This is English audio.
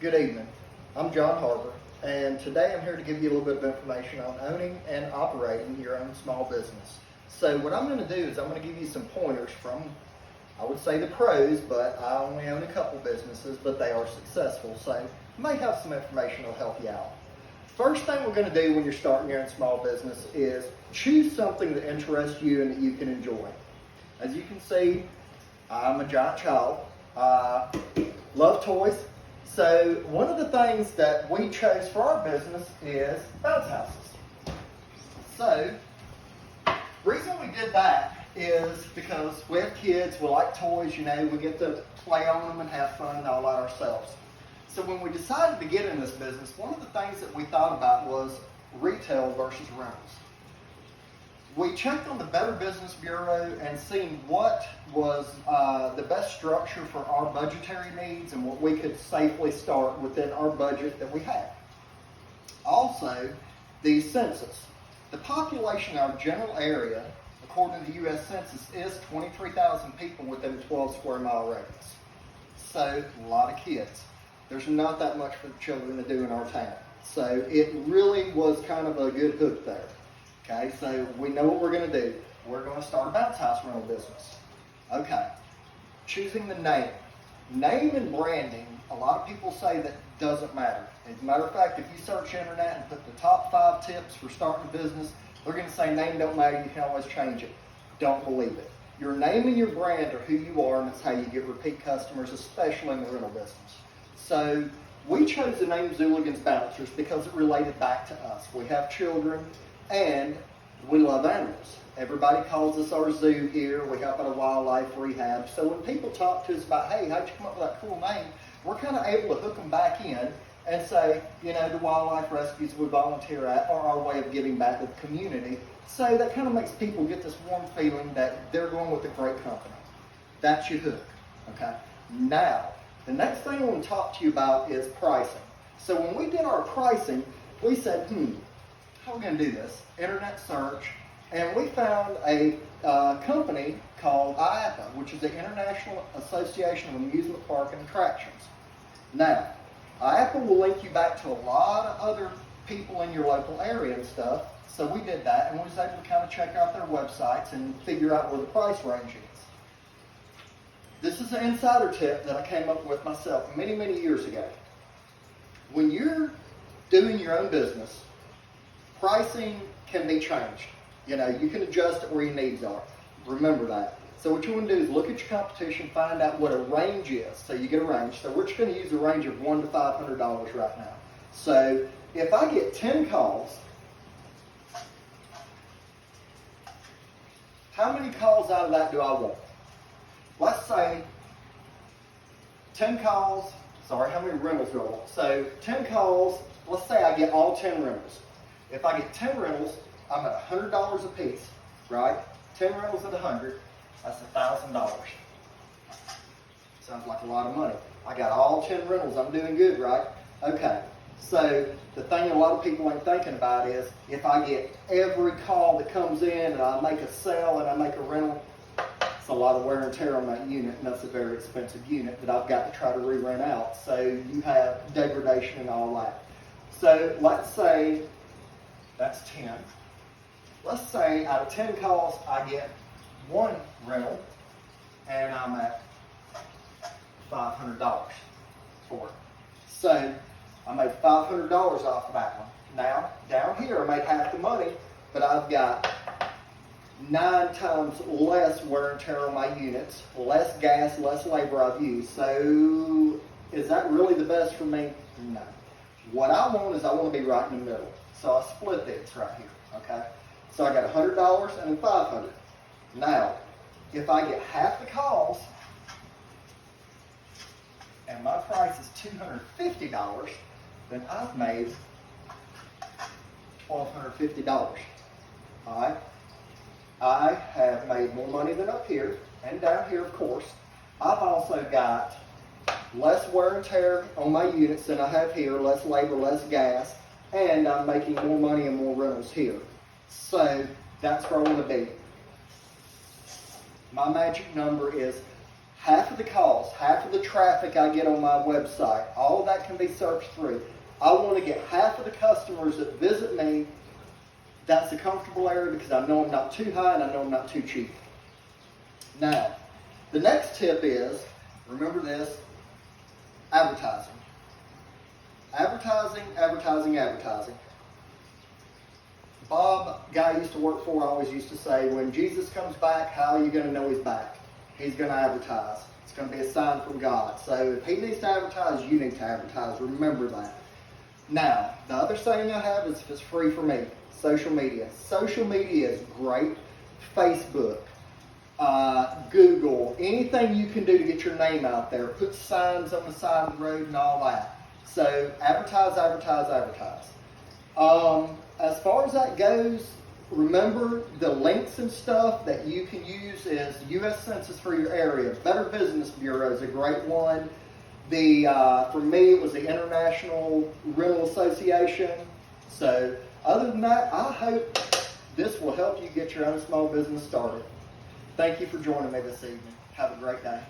Good evening. I'm John Harper, and today I'm here to give you a little bit of information on owning and operating your own small business. So what I'm going to do is I'm going to give you some pointers from, I would say the pros, but I only own a couple businesses, but they are successful. So you may have some information that will help you out. First thing we're going to do when you're starting your own small business is choose something that interests you and that you can enjoy. As you can see, I'm a giant child. Love toys. So one of the things that we chose for our business is bounce houses. So reason we did that is because we have kids, we like toys, we get to play on them and have fun and all that ourselves. So when we decided to get in this business, one of the things that we thought about was retail versus rentals. We checked on the Better Business Bureau and seen what was the best structure for our budgetary needs and what we could safely start within our budget that we had. Also, the census. The population in our general area, according to the U.S. Census, is 23,000 people within a 12 square mile radius. So, a lot of kids. There's not that much for the children to do in our town. So, it really was kind of a good hook there. Okay, so we know what we're going to do. We're going to start a bounce house rental business. Okay, choosing the name. Name and branding, a lot of people say that doesn't matter. As a matter of fact, if you search the internet and put the top 5 tips for starting a business, they're going to say name don't matter, you can always change it. Don't believe it. Your name and your brand are who you are, and it's how you get repeat customers, especially in the rental business. So we chose the name Zooligans Bouncers because it related back to us. We have children, and we love animals. Everybody calls us our zoo here. We help at a wildlife rehab. So when people talk to us about, hey, how'd you come up with that cool name? We're kind of able to hook them back in and say, the wildlife rescues we volunteer at are our way of giving back to the community. So that kind of makes people get this warm feeling that they're going with a great company. That's your hook, okay? Now, the next thing I want to talk to you about is pricing. So when we did our pricing, we said, how are we going to do this? Internet search, and we found a company called IAAPA, which is the International Association of Amusement Park and Attractions. Now, IAAPA will link you back to a lot of other people in your local area and stuff, so we did that, and we was able to kind of check out their websites and figure out where the price range is. This is an insider tip that I came up with myself many, many years ago. When you're doing your own business, pricing can be changed. You can adjust it where your needs are. Remember that. So what you want to do is look at your competition, find out what a range is. So you get a range. So we're just going to use a range of $100 to $500 right now. So if I get 10 calls, how many calls out of that do I want? Let's say 10 calls, how many rentals do I want? So 10 calls, let's say I get all 10 rentals. If I get 10 rentals, I'm at $100 a piece, right? 10 rentals at 100, that's $1,000. Sounds like a lot of money. I got all 10 rentals, I'm doing good, right? Okay, so the thing a lot of people ain't thinking about is, if I get every call that comes in and I make a sale and I make a rental, it's a lot of wear and tear on that unit, and that's a very expensive unit that I've got to try to re-rent out. So you have degradation and all that. So let's say that's 10. Let's say out of 10 calls, I get 1 rental, and I'm at $500 for it. So I made $500 off of that one. Now, down here, I made half the money, but I've got 9 times less wear and tear on my units, less gas, less labor I've used. So is that really the best for me? No. What I want is I want to be right in the middle. So I split this right here, okay? So I got $100 and then $500. Now, if I get half the calls and my price is $250, then I've made $1,250. All right? I have made more money than up here and down here, of course. I've also got less wear and tear on my units than I have here, less labor, less gas, and I'm making more money and more rentals here. So that's where I want to be. My magic number is half of the calls, half of the traffic I get on my website, all of that can be searched through. I want to get half of the customers that visit me. That's a comfortable area because I know I'm not too high and I know I'm not too cheap. Now, the next tip is, remember this, advertising. Advertising, advertising, advertising. Bob, guy I used to work for, always used to say, when Jesus comes back, how are you going to know he's back? He's going to advertise. It's going to be a sign from God. So if he needs to advertise, you need to advertise. Remember that. Now, the other saying I have is, if it's free for me, social media. Social media is great. Facebook, Google, anything you can do to get your name out there. Put signs on the side of the road and all that. So advertise, advertise, advertise. As far as that goes, remember the links and stuff that you can use is the U.S. Census for your area. Better Business Bureau is a great one. For me, it was the International Rental Association. So other than that, I hope this will help you get your own small business started. Thank you for joining me this evening. Have a great day.